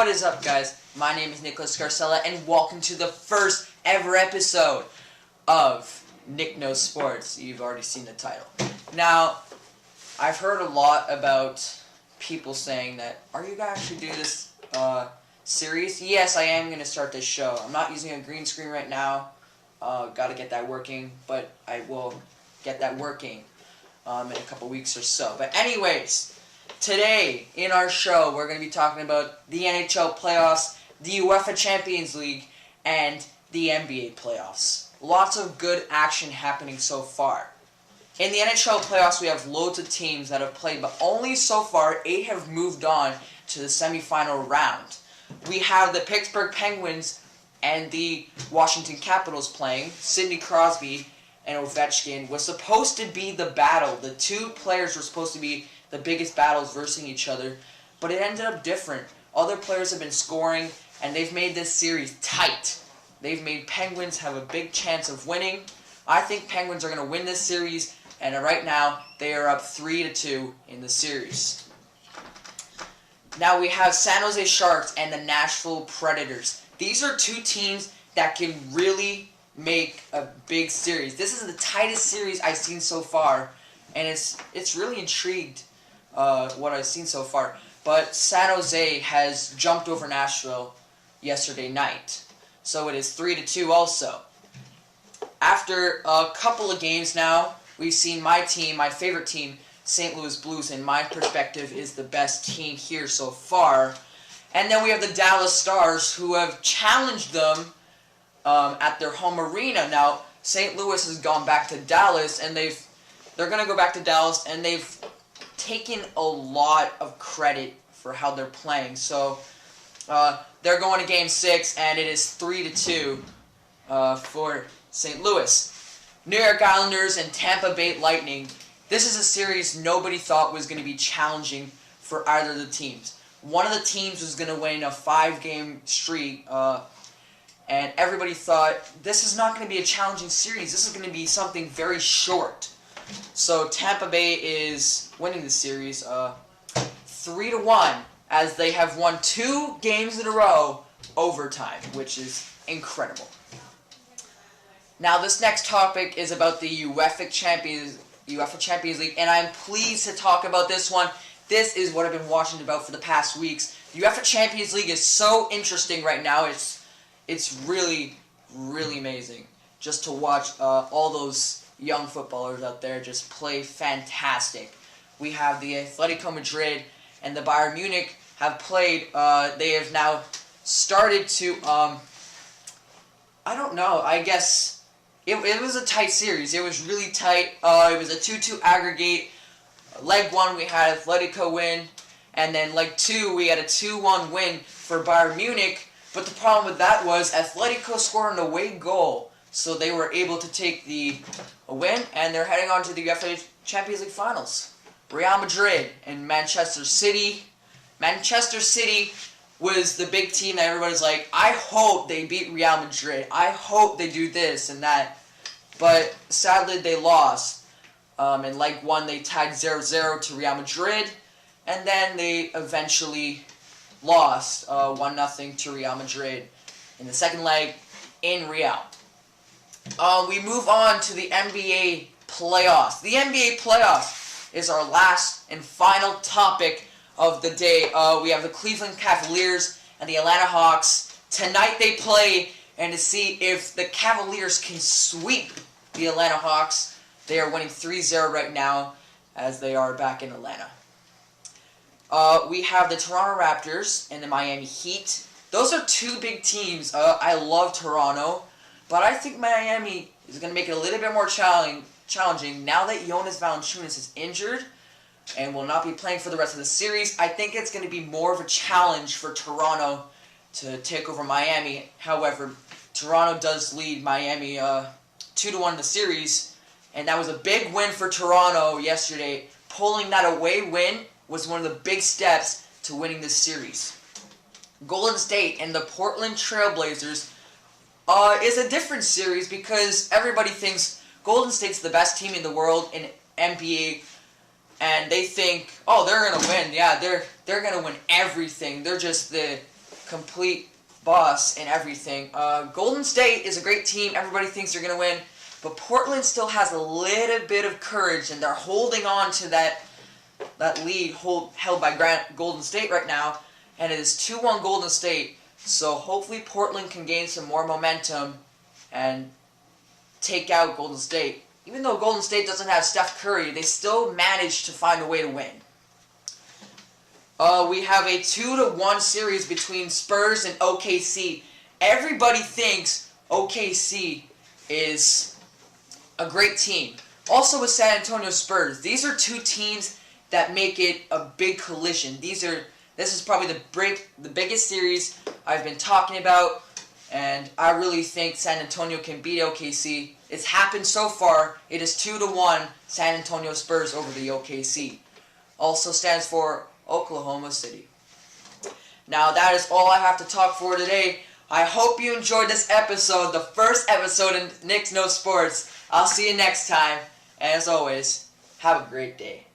What is up, guys? My name is Nicholas Garcella, and welcome to the first ever episode of Nick Knows Sports. You've already seen the title. Now, I've heard a lot about people saying that, are you going to actually do this series? Yes, I am going to start this show. I'm not using a green screen right now. Got to get that working, but I will get that working in a couple weeks or so. But anyways, today in our show, we're going to be talking about the Nhl Playoffs, the UEFA Champions League, and the NBA Playoffs. Lots of good action happening so far. In the NHL Playoffs, we have loads of teams that have played, but only so far 8 have moved on to the semifinal round. We have the Pittsburgh Penguins and the Washington Capitals playing. Sidney Crosby and Ovechkin was supposed to be the battle. The two players were supposed to be the biggest battles versus each other, but it ended up different. Other players have been scoring, and they've made this series tight. They've made Penguins have a big chance of winning. I think Penguins are going to win this series, and right now they are up 3-2 in the series. Now we have San Jose Sharks and the Nashville Predators. These are two teams that can really make a big series. This is the tightest series I've seen so far, and it's really intrigued what I've seen so far. But San Jose has jumped over Nashville yesterday night, so it is 3-2 also. After a couple of games now, we've seen my team, my favorite team, St. Louis Blues, in my perspective, is the best team here so far. And then we have the Dallas Stars, who have challenged them at their home arena. Now, St. Louis has gone back to Dallas, and they're going to go back to Dallas, and they've taken a lot of credit for how they're playing. So they're going to Game 6, and it is 3-2 for St. Louis. New York Islanders and Tampa Bay Lightning. This is a series nobody thought was going to be challenging for either of the teams. One of the teams was going to win a 5-game streak, and everybody thought, this is not going to be a challenging series. This is going to be something very short. So Tampa Bay is winning the series 3-1, as they have won 2 games in a row overtime, which is incredible. Now this next topic is about the UEFA Champions League, and I'm pleased to talk about this one. This is what I've been watching about for the past weeks. The UEFA Champions League is so interesting right now. It's really, really amazing just to watch all those young footballers out there just play fantastic. We have the Atletico Madrid and the Bayern Munich have played. They have now started to, I don't know, I guess it was a tight series. It was really tight. It was a 2-2 aggregate. Leg 1 we had Atletico win, and then leg 2 we had a 2-1 win for Bayern Munich. But the problem with that was Atletico scored an away goal, so they were able to take the win, and they're heading on to the UEFA Champions League finals. Real Madrid and Manchester City. Manchester City was the big team that everybody's like, I hope they beat Real Madrid. I hope they do this and that. But sadly they lost. In leg 1 they tied 0-0 to Real Madrid, and then they eventually lost 1-0 to Real Madrid in the second leg in Real. We move on to the NBA Playoffs. The NBA Playoffs is our last and final topic of the day. We have the Cleveland Cavaliers and the Atlanta Hawks. Tonight they play, and to see if the Cavaliers can sweep the Atlanta Hawks. They are winning 3-0 right now, as they are back in Atlanta. We have the Toronto Raptors and the Miami Heat. Those are two big teams. I love Toronto, but I think Miami is going to make it a little bit more challenging now that Jonas Valanciunas is injured and will not be playing for the rest of the series. I think it's going to be more of a challenge for Toronto to take over Miami. However, Toronto does lead Miami 2-1 in the series. And that was a big win for Toronto yesterday. Pulling that away win was one of the big steps to winning this series. Golden State and the Portland Trail Blazers is a different series because everybody thinks Golden State's the best team in the world in NBA, and they think, oh, they're going to win. Yeah, they're going to win everything. They're just the complete boss and everything. Golden State is a great team. Everybody thinks they're going to win. But Portland still has a little bit of courage, and they're holding on to that lead held by Golden State right now. And it is 2-1 Golden State. So hopefully Portland can gain some more momentum and take out Golden State. Even though Golden State doesn't have Steph Curry, they still managed to find a way to win. We have a 2-1 series between Spurs and OKC. Everybody thinks OKC is a great team. Also with San Antonio Spurs. These are two teams that make it a big collision. This is probably the biggest series I've been talking about, and I really think San Antonio can beat OKC. It's happened so far. It is 2-1 San Antonio Spurs over the OKC. Also stands for Oklahoma City. Now that is all I have to talk for today. I hope you enjoyed this episode, the first episode in Knicks Know Sports. I'll see you next time, and as always, have a great day.